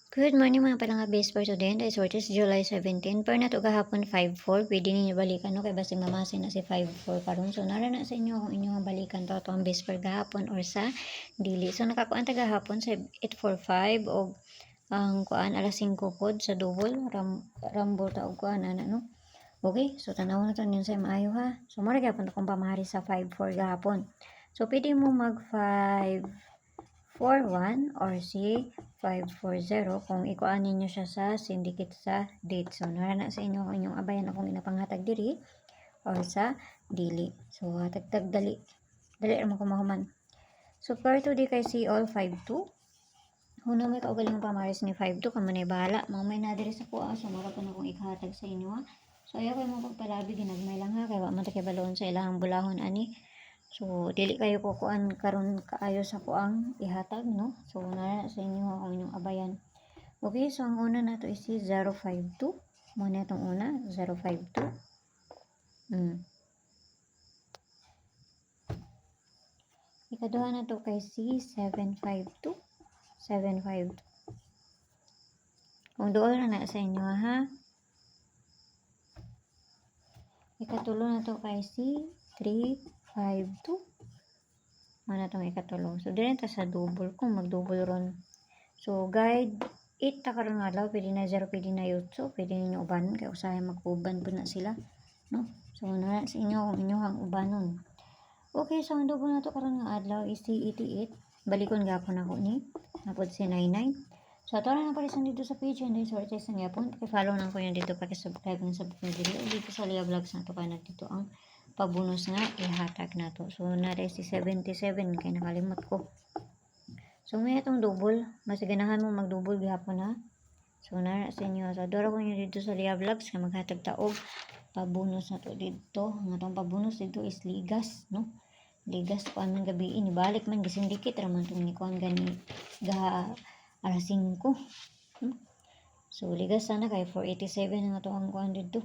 Good morning mga palangga base for today. And so it is July 17. Per na to gahapon 5-4. Pwede ninyo balikan no. Kaya basing mamasin na si 5-4 karon. So nara na sa inyo kung inyong balikan to ang base for gahapon or sa dili. So nakakuan ta gahapon sa 845 o ang kuan alas 5 pod sa double. Rambo ta og kuan ana no. Okay, so tanaw na to niyo sa maayo ha. So mura gyapon akong pamahari sa 5-4 gahapon. So pwede mo mag 5-4-1 or si 5-4-0 kung ikuan ninyo siya sa syndicate sa date. So nara na sa inyo kung inyong abayan akong inapanghatag diri or sa dili. So hatag dali ra mo kumahuman. So per to di kay si all 5-2. Una may kaugaling pamaris ni 5-2 kamo na bahala. Mamay na diri sa kuha. So mura pa na akong ikahatag sa inyo ha. So ayaw kayo mo pagpalabi ginagmay lang ha kay wa man ta kay balon sa ilahang bulahon ani. So dili kayo kukuan karon kaayo sa kuang ihatag no. So nara sa inyo ang inyong abayan. Okay, so ang una nato is 052. Mo na itong una 052. Ikaduha na to kay si 752. 752. Kung doon na sa inyo ha. Ikatulo na to kay si 352. Mana tong ikatulo. So dire ta sa double kung mag-double ron. So guide 8 ta karon nga adlaw, pwede na 0, pwede na 8, pwede ninyo ubanon kay usahay mag-uban po na sila, no? So na sa inyo kung inyo ang ubanon. Okay, so ang double na to karon nga adlaw is si 88. Balikon gyapon ako ni. Napod si 99. So ato na pala dito sa page and sorry sa gyapon. Paki-follow na ko yan dito, paki-subscribe ng subscribe dito. Dito sa Lia Vlogs na to kay dito ang pabonus nga ihatag na to. So na si 77 kay nakalimot ko. So may itong double, mas ganahan mo mag-double gihapon ha. So na sa inyo. So dora ko nyo dito sa Lia Vlogs kay maghatag taog pabonus na to dito. Ang atong pabonus dito is ligas, no? Ligas pa man gabi ini balik man gisindikit ra man tong ni kuan gani ga alas 5. So ligas sana kay 487 ang ato ang kuan dito.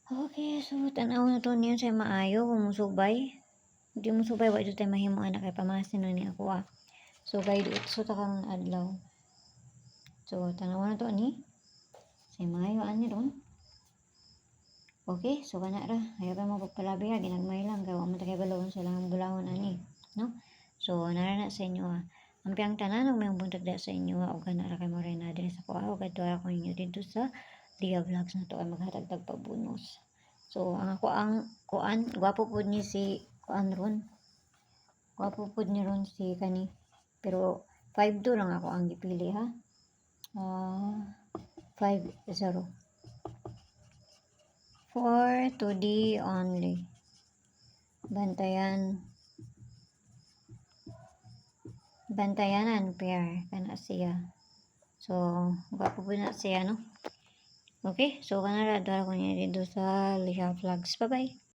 Okay, so tanaw na to niyo sa maayo kung musubay. Hindi mo subay wa jud tay mahimo anak kay pamasin na ni ako ah. So guide so ta kang adlaw. So tanaw na to ni sa maayo ani ron. Okay, so kana ra. Ayaw pa mo pagpalabi ha, ginagmay lang kay wa man ta kay balawon sa lang bulahon ani, no? So nara na sa inyo ha. Ang piyang tanan og may buntag da sa inyo ha, og kana ra kay mo rin na diri sa kuha og adto ko inyo dito sa Lia Vlogs na to ay maghatag tag pabonus. So ang ako ang kuan gwapo pud ni si kuan ron. Gwapo pud ni ron si kani. Pero 5-2 lang ako ang gipili ha. 5-0. For 2D only. Bantayanan pair kana siya. So gwapo pud na siya no. Okay, so kana ra dara ko niya dito sa Lia Vlogs. Bye bye.